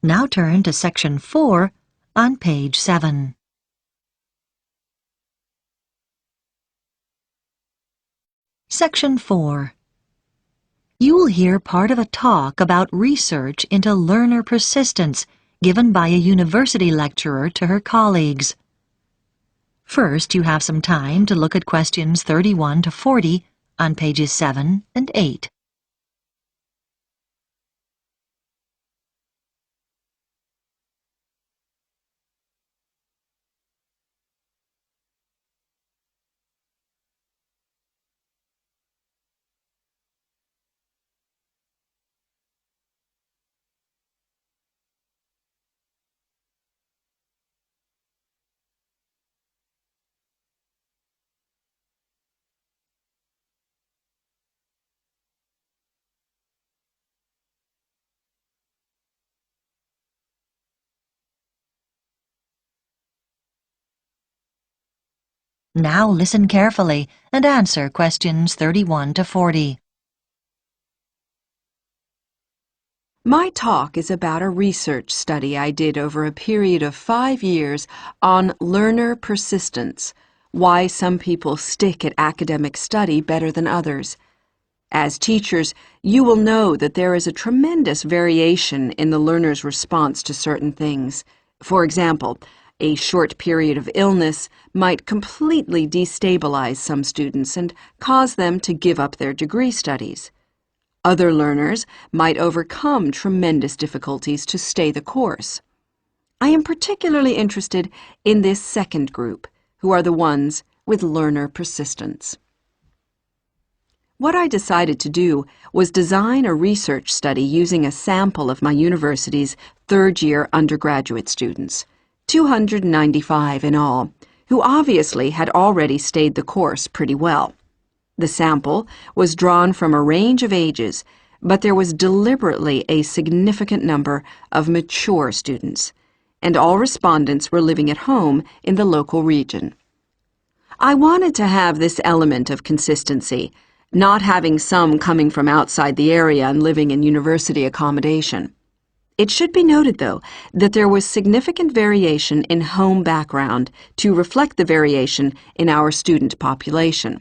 Now turn to Section 4 on page 7. Section 4. You will hear part of a talk about research into learner persistence given by a university lecturer to her colleagues. First, you have some time to look at questions 31 to 40 on pages 7 and 8. Now listen carefully and answer questions 31 to 40. My talk is about a research study I did over a period of 5 years on learner persistence, why some people stick at academic study better than others. As teachers, you will know that there is a tremendous variation in the learner's response to certain things. For example, a short period of illness might completely destabilize some students and cause them to give up their degree studies. Other learners might overcome tremendous difficulties to stay the course. I am particularly interested in this second group, who are the ones with learner persistence. What I decided to do was design a research study using a sample of my university's third-year undergraduate students, 295 in all, who obviously had already stayed the course pretty well. The sample was drawn from a range of ages, but there was deliberately a significant number of mature students, and all respondents were living at home in the local region. I wanted to have this element of consistency, not having some coming from outside the area and living in university accommodation. It should be noted, though, that there was significant variation in home background to reflect the variation in our student population.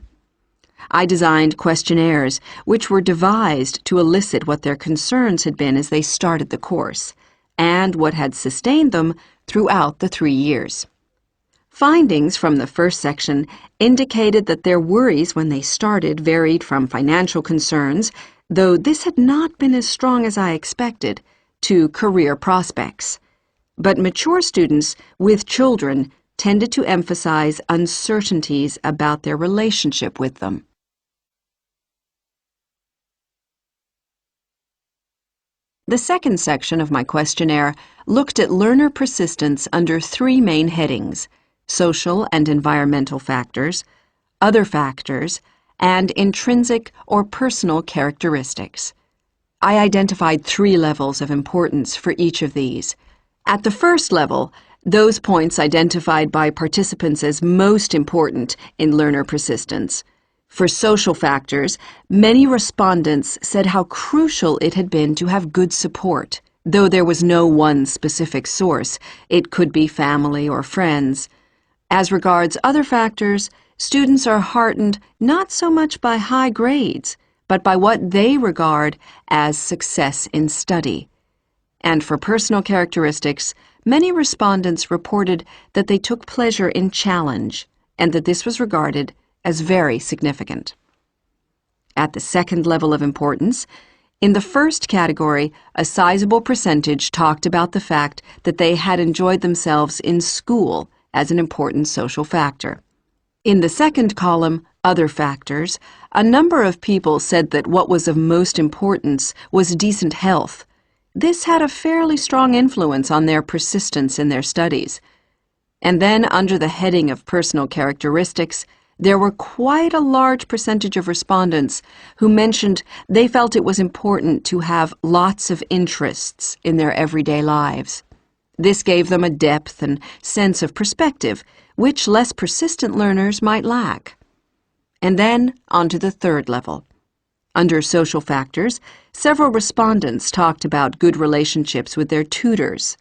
I designed questionnaires which were devised to elicit what their concerns had been as they started the course, and what had sustained them throughout the 3 years. Findings from the first section indicated that their worries when they started varied from financial concerns, though this had not been as strong as I expected, to career prospects. But mature students with children tended to emphasize uncertainties about their relationship with them. The second section of my questionnaire looked at learner persistence under 3 main headings: social and environmental factors, other factors, and intrinsic or personal characteristics. I identified 3 levels of importance for each of these. At the first level, those points identified by participants as most important in learner persistence. For social factors, many respondents said how crucial it had been to have good support, though there was no one specific source. It could be family or friends. As regards other factors, students are heartened not so much by high grades, but by what they regard as success in study. And for personal characteristics, many respondents reported that they took pleasure in challenge, and that this was regarded as very significant. At the second level of importance, in the first category, a sizable percentage talked about the fact that they had enjoyed themselves in school as an important social factor. In the second column, other factors, a number of people said that what was of most importance was decent health. This had a fairly strong influence on their persistence in their studies. And then, under the heading of personal characteristics, there were quite a large percentage of respondents who mentioned they felt it was important to have lots of interests in their everyday lives. This gave them a depth and sense of perspective, which less persistent learners might lack. And then, on to the third level. Under social factors, several respondents talked about good relationships with their tutors.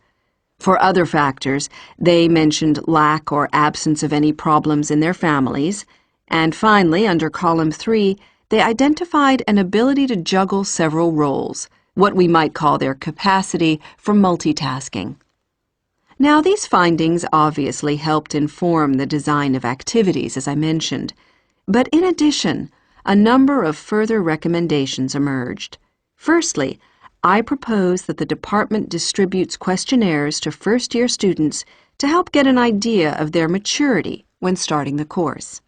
For other factors, they mentioned lack or absence of any problems in their families. And finally, under column 3, they identified an ability to juggle several roles, what we might call their capacity for multitasking. Now, these findings obviously helped inform the design of activities, as I mentioned. But in addition, a number of further recommendations emerged. Firstly, I propose that the department distributes questionnaires to first-year students to help get an idea of their maturity when starting the course.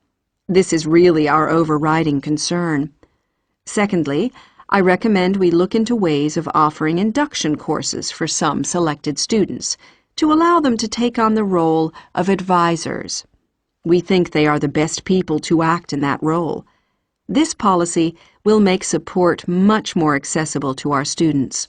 This is really our overriding concern. Secondly, I recommend we look into ways of offering induction courses for some selected students to allow them to take on the role of advisors. We think they are the best people to act in that role. This policy will make support much more accessible to our students.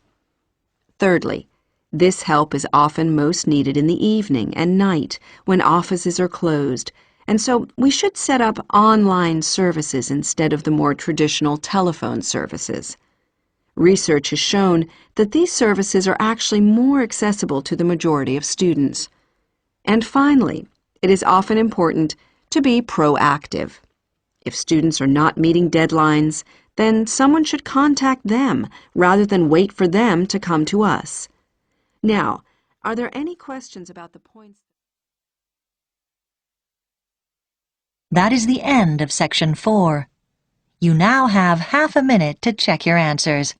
Thirdly, this help is often most needed in the evening and night when offices are closed, and so we should set up online services instead of the more traditional telephone services. Research has shown that these services are actually more accessible to the majority of students. And finally, it is often important to be proactive. If students are not meeting deadlines, then someone should contact them rather than wait for them to come to us. Now, are there any questions about the points? That is the end of Section 4. You now have half a minute to check your answers.